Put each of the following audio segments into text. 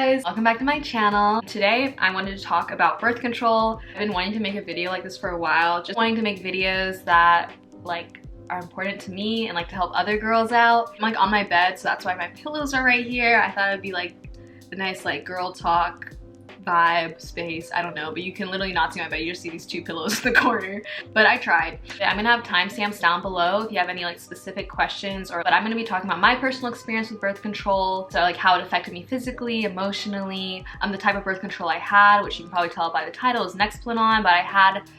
guys, welcome back to my channel. Today I wanted to talk about birth control. I've been wanting to make a video like this for a while, just wanting to make videos that are important to me and like to help other girls out. I'm like on my bed, so that's why my pillows are right here. I thought it'd be like the nice like girl talk vibe space, I don't know, but you can literally not see my bed, you just see these two pillows in the corner. But I tried. I'm gonna have timestamps down below if you have any like specific questions, but I'm gonna be talking about my personal experience with birth control, so like how it affected me physically, emotionally, the type of birth control I had, which you can probably tell by the title is NEXPLANON, but I had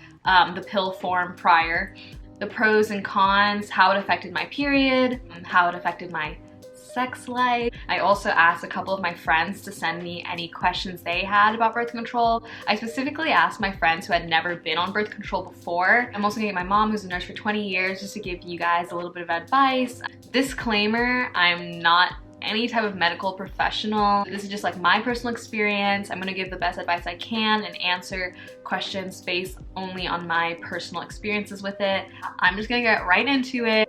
the pill form prior, the pros and cons, how it affected my period, how it affected my sex life. I also asked a couple of my friends to send me any questions they had about birth control. I specifically asked my friends who had never been on birth control before. I'm also gonna get my mom, who's a nurse for 20 years, just to give you guys a little bit of advice. Disclaimer, I'm not any type of medical professional. This is just like my personal experience. I'm gonna give the best advice I can and answer questions based only on my personal experiences with it. I'm just gonna get right into it.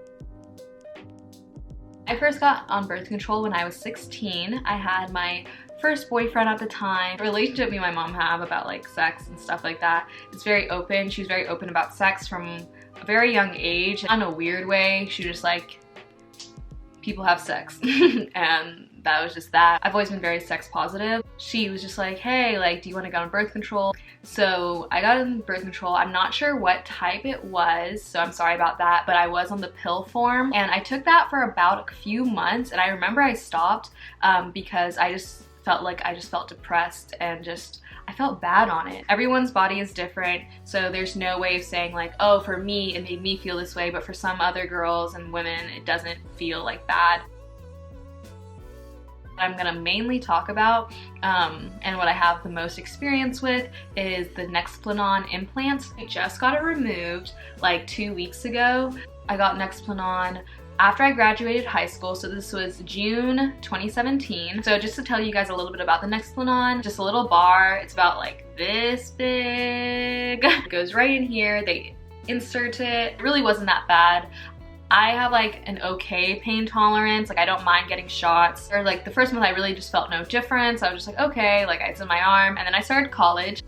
I first got on birth control when I was 16. I had my first boyfriend at the time. The relationship me and my mom have about like sex and stuff like that, it's very open. She was very open about sex from a very young age. Not in a weird way, she just like, people have sex and that was just that. I've always been very sex positive. She was just like, hey, like, do you want to go on birth control? So I got on birth control. I'm not sure what type it was, so I'm sorry about that, but I was on the pill form and I took that for about a few months, and I remember I stopped because I just felt depressed and I felt bad on it. Everyone's body is different, so there's no way of saying like, oh, for me it made me feel this way, but for some other girls and women it doesn't feel like bad. I'm gonna mainly talk about and what I have the most experience with is the NEXPLANON implants. I just got it removed like 2 weeks ago. I got NEXPLANON after I graduated high school, so this was June 2017. So just to tell you guys a little bit about the NEXPLANON, just a little bar, it's about like this big. It goes right in here, they insert it. It really wasn't that bad. I have like an okay pain tolerance, like I don't mind getting shots. Or like the first month I really just felt no difference. I was just like, okay, like it's in my arm. And then I started college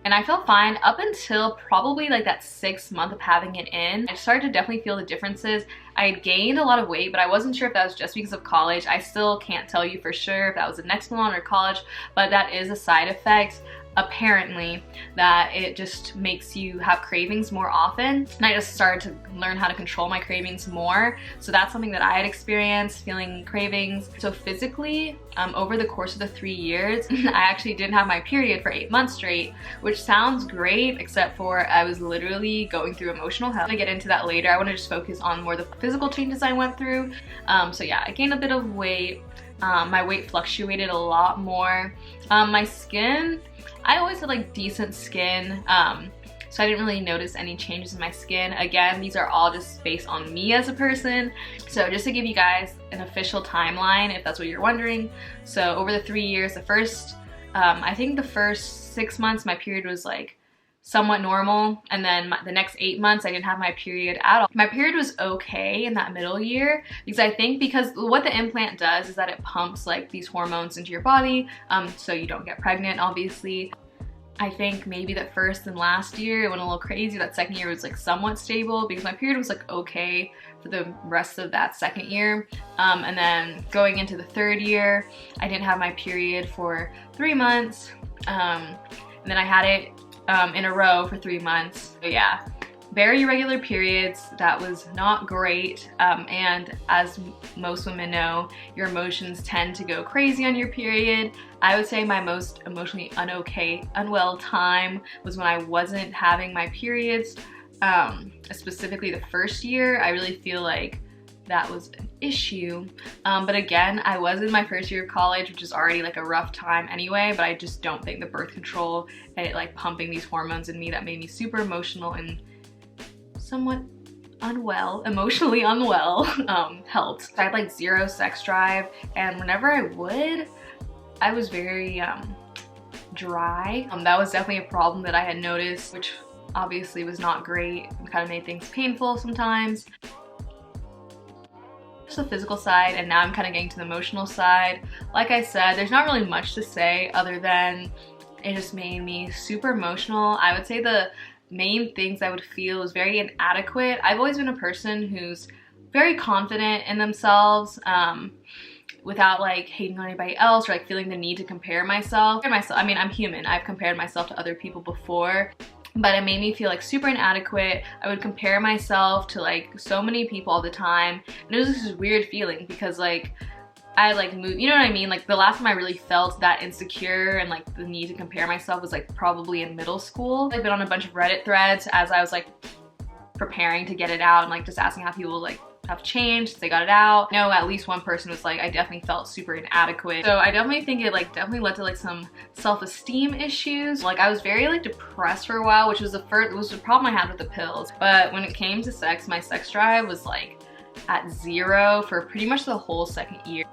and I felt fine up until probably like that 6th month of having it in. I started to definitely feel the differences. I had gained a lot of weight, but I wasn't sure if that was just because of college. I still can't tell you for sure if that was a NEXPLANON or college, but that is a side effect, apparently, that it just makes you have cravings more often. And I just started to learn how to control my cravings more. So that's something that I had experienced, feeling cravings. So physically, over the course of the 3 years, I actually didn't have my period for 8 months straight, which sounds great, except for I was literally going through emotional hell. I'll get into that later. I want to just focus on more the physical changes I went through. So yeah, I gained a bit of weight. My weight fluctuated a lot more. My skin, I always had like decent skin, so I didn't really notice any changes in my skin. Again, these are all just based on me as a person. So just to give you guys an official timeline, if that's what you're wondering. So over the 3 years, I think the first 6 months my period was like somewhat normal, and then the next 8 months I didn't have my period at all. My period was okay in that middle year because what the implant does is that it pumps like these hormones into your body, so you don't get pregnant, obviously. I think maybe that first and last year it went a little crazy. That second year was like somewhat stable because my period was like okay for the rest of that second year. And then going into the 3rd year, I didn't have my period for 3 months. And then I had it in a row for 3 months. But yeah, very irregular periods. That was not great. And as most women know, your emotions tend to go crazy on your period. I would say my most emotionally unwell time was when I wasn't having my periods. Specifically the first year, I really feel like that was an issue. But again, I was in my first year of college, which is already like a rough time anyway, but I just don't think the birth control and it like pumping these hormones in me that made me super emotional and somewhat emotionally unwell, helped. So I had like zero sex drive, and whenever I was very dry. That was definitely a problem that I had noticed, which obviously was not great and kind of made things painful sometimes. just the physical side, and now I'm kind of getting to the emotional side. Like I said, there's not really much to say other than it just made me super emotional. I would say the main things I would feel was very inadequate. I've always been a person who's very confident in themselves, without like hating on anybody else or like feeling the need to compare myself. I mean, I'm human. I've compared myself to other people before, but it made me feel like super inadequate. I would compare myself to like so many people all the time, and it was just this weird feeling because like I like moved, you know what I mean? Like the last time I really felt that insecure and like the need to compare myself was like probably in middle school. I've been on a bunch of Reddit threads as I was like preparing to get it out and like just asking how people like have changed since they got it out. I know at least one person was like, I definitely felt super inadequate. So I definitely think it like definitely led to like some self-esteem issues. Like I was very like depressed for a while, which was the problem I had with the pills. But when it came to sex, my sex drive was like at 0 for pretty much the whole second year.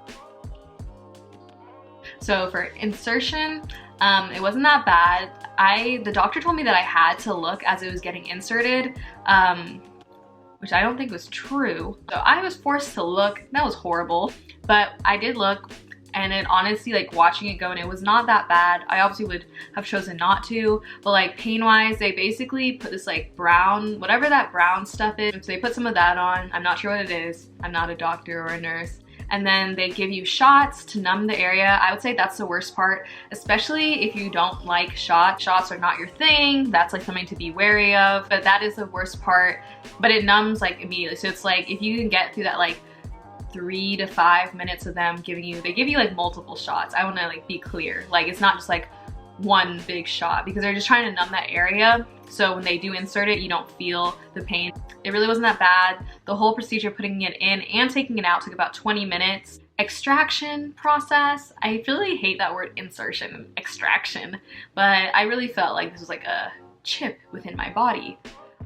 So for insertion, it wasn't that bad. The doctor told me that I had to look as it was getting inserted, which I don't think was true. So I was forced to look. That was horrible, but I did look, and it honestly, like watching it go, and it was not that bad. I obviously would have chosen not to, but like pain-wise, they basically put this like brown, whatever that brown stuff is. So they put some of that on. I'm not sure what it is. I'm not a doctor or a nurse. And then they give you shots to numb the area. I would say that's the worst part, especially if you don't like shots. Shots are not your thing. That's like something to be wary of, but that is the worst part. But it numbs like immediately. So it's like if you can get through that like 3 to 5 minutes of them giving you, they give you like multiple shots. I want to like be clear. Like it's not just like one big shot because they're just trying to numb that area. So when they do insert it, you don't feel the pain. It really wasn't that bad. The whole procedure, putting it in and taking it out, took about 20 minutes. Extraction process, I really hate that word insertion and extraction, but I really felt like this was like a chip within my body.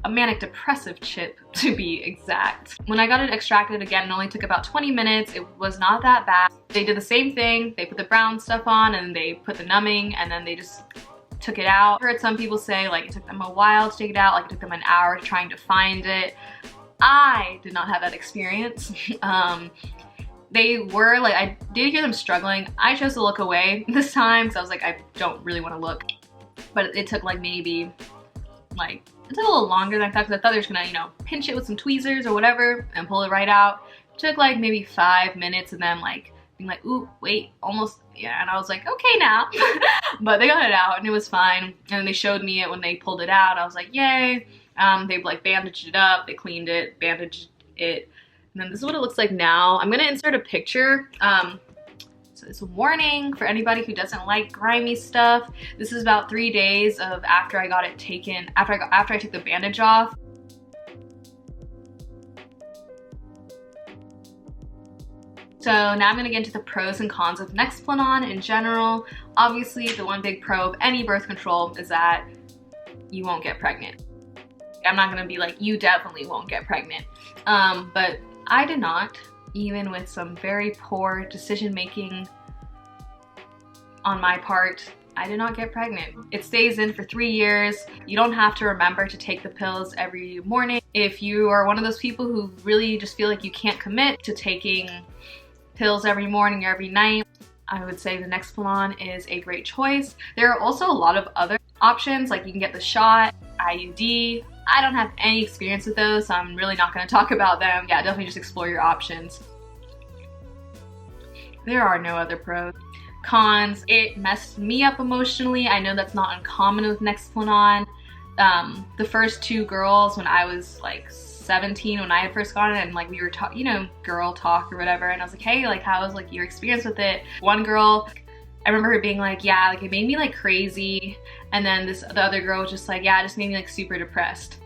A manic depressive chip to be exact. When I got it extracted again, it only took about 20 minutes. It was not that bad. They did the same thing. They put the brown stuff on and they put the numbing and then they just took it out. I heard some people say like it took them a while to take it out, like it took them an hour trying to find it. I did not have that experience. They were like, I did hear them struggling. I chose to look away this time because I was like, I don't really want to look. But it took like maybe like, it took a little longer than I thought because I thought they were just gonna, you know, pinch it with some tweezers or whatever and pull it right out. It took like maybe 5 minutes and then like being like, ooh, wait, almost, yeah. And I was like, okay now. But they got it out and it was fine. And then they showed me it when they pulled it out. I was like, yay. They like bandaged it up, they cleaned it, bandaged it. And then this is what it looks like now. I'm gonna insert a picture. So it's a warning for anybody who doesn't like grimy stuff. This is about 3 days of after I got it taken, after I took the bandage off. So now I'm gonna get into the pros and cons of NEXPLANON in general. Obviously, the one big pro of any birth control is that you won't get pregnant. I'm not gonna be like, you definitely won't get pregnant. But I did not, even with some very poor decision making on my part. I did not get pregnant. It stays in for 3 years. You don't have to remember to take the pills every morning. If you are one of those people who really just feel like you can't commit to taking pills every morning or every night, I would say the NEXPLANON is a great choice. There are also a lot of other options, like you can get the shot, IUD. I don't have any experience with those, so I'm really not going to talk about them. Yeah, definitely just explore your options. There are no other pros. Cons, it messed me up emotionally. I know that's not uncommon with NEXPLANON. The first 2 girls, when I was like 17, when I had first gotten it, and like we were talking, you know, girl talk or whatever, and I was like, hey, like how was like your experience with it? One girl, I remember her being like, yeah, like it made me like crazy, and then the other girl was just like, yeah, it just made me like super depressed.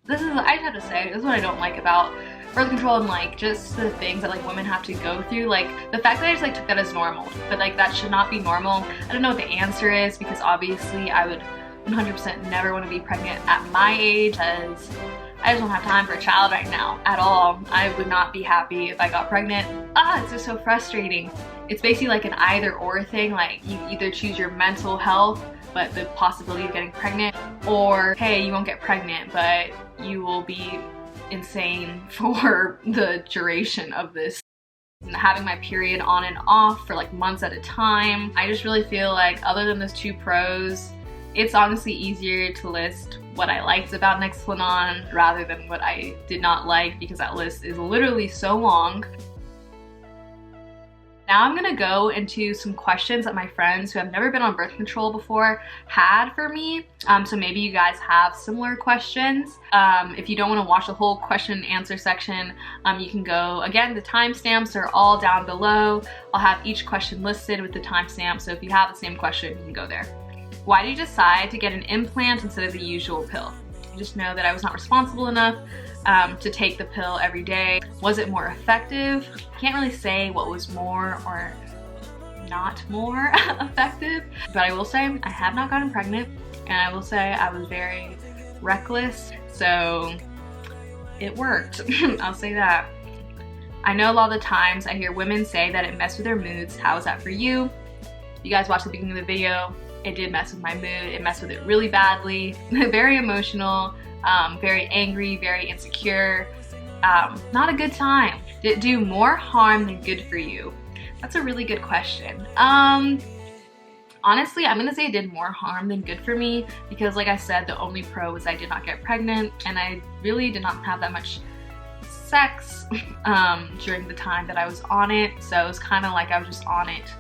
This is, I just have to say, this is what I don't like about birth control and like just the things that like women have to go through. Like the fact that I just like took that as normal, but like that should not be normal. I don't know what the answer is, because obviously I would 100% never want to be pregnant at my age, because I just don't have time for a child right now at all. I would not be happy if I got pregnant. It's just so frustrating. It's basically like an either or thing. Like you either choose your mental health, but the possibility of getting pregnant, or hey, you won't get pregnant, but you will be insane for the duration of this. And having my period on and off for like months at a time. I just really feel like other than those 2 pros, it's honestly easier to list what I liked about NEXPLANON rather than what I did not like, because that list is literally so long. Now I'm gonna go into some questions that my friends who have never been on birth control before had for me. So maybe you guys have similar questions. If you don't wanna watch the whole question and answer section, you can go, again, the timestamps are all down below. I'll have each question listed with the timestamp, so if you have the same question, you can go there. Why did you decide to get an implant instead of the usual pill? I just know that I was not responsible enough to take the pill every day. Was it more effective? I can't really say what was more or not more effective, but I will say I have not gotten pregnant, and I will say I was very reckless, so it worked. I'll say that. I know a lot of the times I hear women say that it messed with their moods. How is that for you? You guys watched the beginning of the video. It did mess with my mood. It messed with it really badly. Very emotional. Very angry, very insecure. Not a good time. Did it do more harm than good for you? That's a really good question. Honestly, I'm gonna say it did more harm than good for me, because like I said, the only pro was I did not get pregnant, and I really did not have that much sex during the time that I was on it. So it was kind of like I was just on it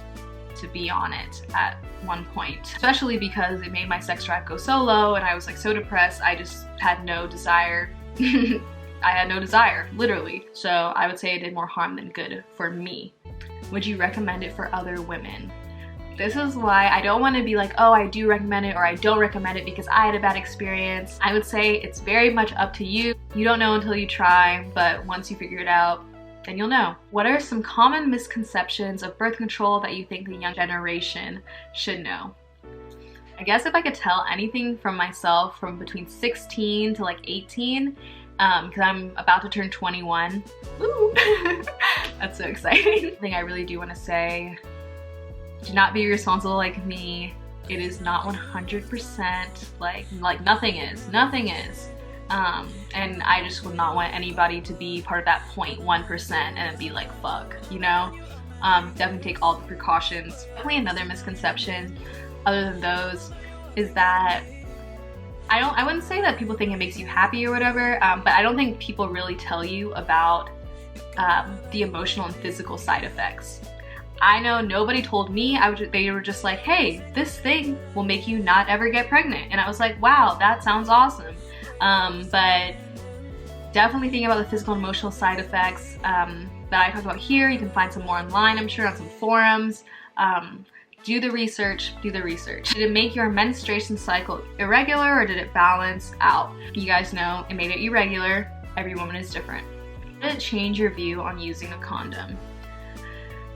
to be on it at one point, especially because it made my sex drive go so low, and I was like so depressed. I just had no desire. I had no desire, literally. So I would say it did more harm than good for me. Would you recommend it for other women? This is why I don't want to be like, oh, I do recommend it or I don't recommend it because I had a bad experience. I would say it's very much up to you. You don't know until you try, but once you figure it out, then you'll know. What are some common misconceptions of birth control that you think the young generation should know? I guess if I could tell anything from myself from between 16 to like 18, because I'm about to turn 21. Woo! That's so exciting. I think I really do want to say, do not be irresponsible like me. It is not 100%, like nothing is. And I just would not want anybody to be part of that 0.1% and be like, fuck, you know? Definitely take all the precautions. Definitely another misconception, other than those, is that I wouldn't say that people think it makes you happy or whatever, but I don't think people really tell you about the emotional and physical side effects. I know nobody told me. They were just like, hey, this thing will make you not ever get pregnant. And I was like, wow, that sounds awesome. But definitely think about the physical and emotional side effects that I talked about here. You can find some more online, I'm sure, on some forums. Do the research. Did it make your menstruation cycle irregular, or did it balance out? You guys know it made it irregular. Every woman is different. Did it change your view on using a condom?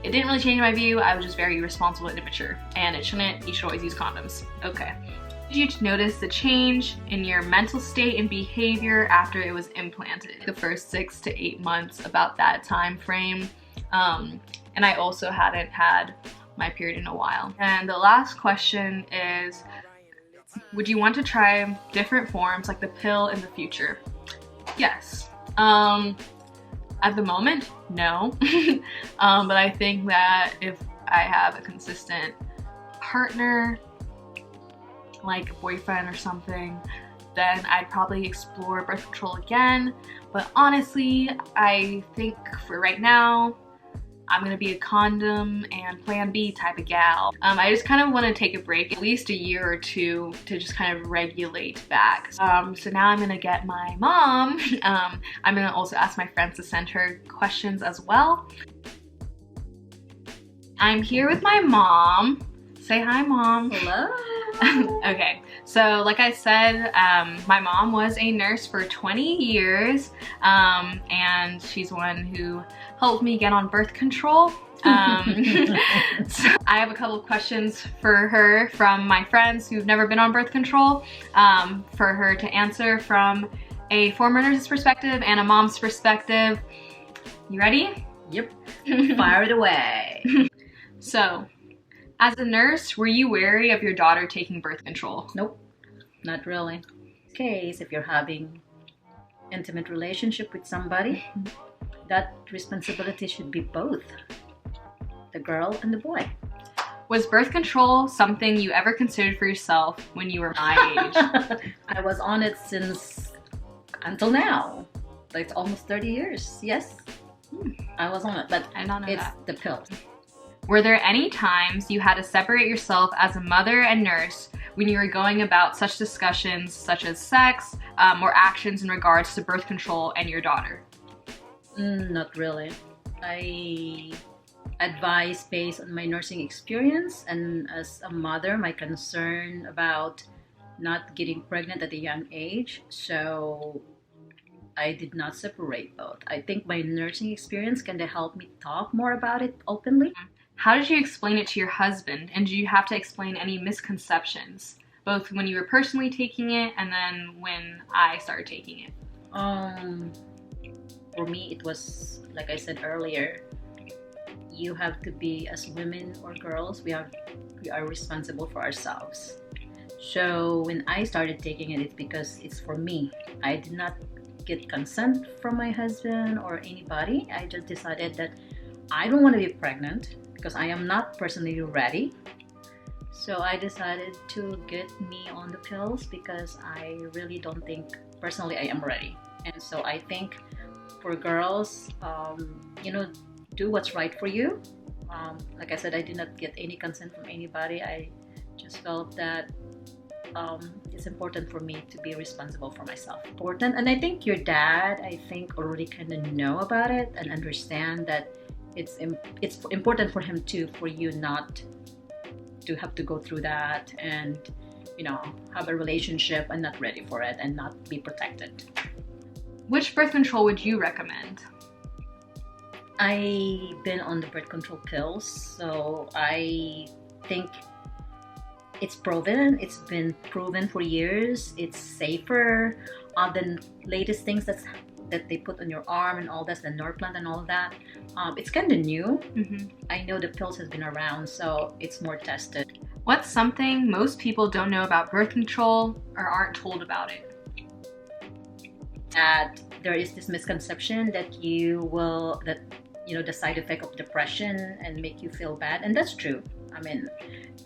It didn't really change my view. I was just very irresponsible and immature, and it shouldn't. You should always use condoms. Okay. Did you notice the change in your mental state and behavior after it was implanted? The first 6 to 8 months, about that time frame. And I also hadn't had my period in a while. And the last question is, would you want to try different forms like the pill in the future? Yes. At the moment, no. But I think that if I have a consistent partner, like a boyfriend or something, then I'd probably explore birth control again. But honestly, I think for right now, I'm gonna be a condom and plan B type of gal. I just kind of want to take a break, at least a year or two, to just kind of regulate back. So now I'm gonna get my mom. I'm gonna also ask my friends to send her questions as well. I'm here with my mom. Say hi, Mom. Hello. Okay, so like I said, my mom was a nurse for 20 years, and she's one who helped me get on birth control. So I have a couple of questions for her from my friends who've never been on birth control, for her to answer from a former nurse's perspective and a mom's perspective. You ready? Yep. Fire it away. So, as a nurse, were you wary of your daughter taking birth control? Nope, not really. In case if you're having intimate relationship with somebody, that responsibility should be both the girl and the boy. Was birth control something you ever considered for yourself when you were my age? I was on it since until now. Like almost 30 years. Yes. I was on it, but I don't know it's that. the pills. Were there any times you had to separate yourself as a mother and nurse when you were going about such discussions such as sex or actions in regards to birth control and your daughter? Not really. I advise based on my nursing experience and as a mother, my concern about not getting pregnant at a young age. So I did not separate both. I think my nursing experience kind of helped me talk more about it openly. How did you explain it to your husband? And did you have to explain any misconceptions, both when you were personally taking it and then when I started taking it? For me, it was, like I said earlier, you have to be, as women or girls, we are responsible for ourselves. So when I started taking it, it's because it's for me. I did not get consent from my husband or anybody. I just decided that I don't want to be pregnant because I am not personally ready. So I decided to get me on the pills because I really don't think personally I am ready. And so I think for girls, do what's right for you. Like I said, I did not get any consent from anybody. I just felt that it's important for me to be responsible for myself. Important, and I think your dad, already kind of know about it and understand that it's important for him too, for you not to have to go through that and have a relationship and not ready for it and not be protected. Which birth control would you recommend? I've been on the birth control pills, so I think it's proven. It's been proven for years. It's safer than latest things that they put on your arm and all that, the implant and all that. It's kind of new. I know the pills has been around, so it's more tested. What's something most people don't know about birth control or aren't told about it? That there is this misconception that the side effect of depression and make you feel bad, and that's true. I mean,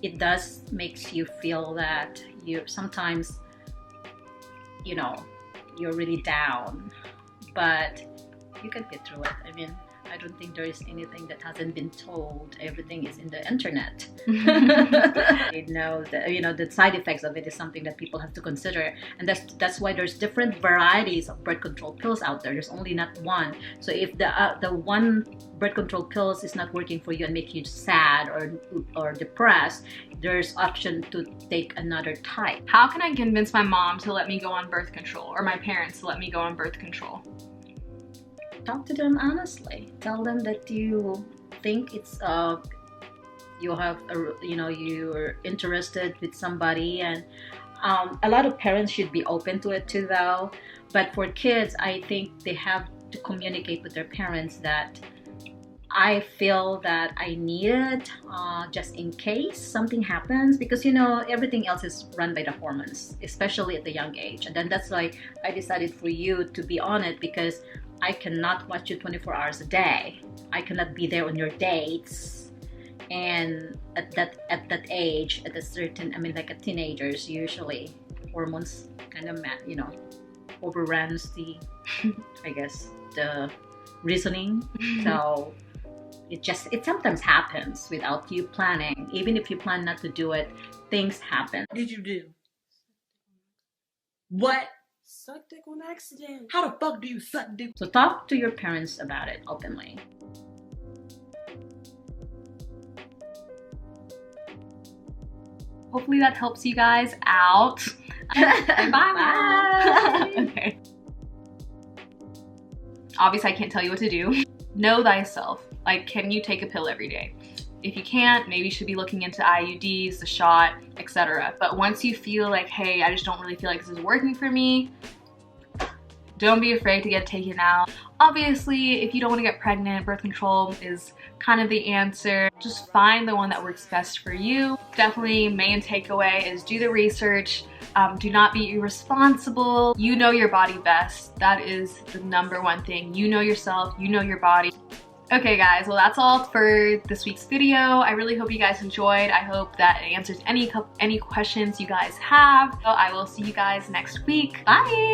it does makes you feel that you sometimes you're really down, but you can get through it. I mean, I don't think there is anything that hasn't been told. Everything is in the internet. The side effects of it is something that people have to consider, and that's why there's different varieties of birth control pills out there. There's only not one. So if the one birth control pills is not working for you and make you sad or depressed, there's option to take another type. How can I convince my mom to let me go on birth control, or my parents to let me go on birth control? Talk to them honestly. Tell them that you think it's you're interested with somebody, and a lot of parents should be open to it too, though. But for kids, I think they have to communicate with their parents that I feel that I need it just in case something happens, because everything else is run by the hormones, especially at the young age. And then that's why I decided for you to be on it, because I cannot watch you 24 hours a day. I cannot be there on your dates. And at that age, at a certain, like at teenagers, usually hormones kind of overruns the I guess the reasoning. So it sometimes happens without you planning. Even if you plan not to do it, things happen. What did you do? What? Suck dick on accident. How the fuck do you suck dick? So talk to your parents about it openly. Hopefully that helps you guys out. Bye. Bye. Okay. Obviously, I can't tell you what to do. Know thyself. Like, can you take a pill every day? If you can't, maybe you should be looking into IUDs, the shot, etc. But once you feel like, hey, I just don't really feel like this is working for me, Don't be afraid to get taken out. Obviously, if you don't want to get pregnant, birth control is kind of the answer. Just find the one that works best for you. Definitely main takeaway is do the research. Do not be irresponsible. You know your body best. That is the #1 thing. You know yourself, you know your body. Okay guys, well that's all for this week's video. I really hope you guys enjoyed. I hope that it answers any questions you guys have. So I will see you guys next week. Bye!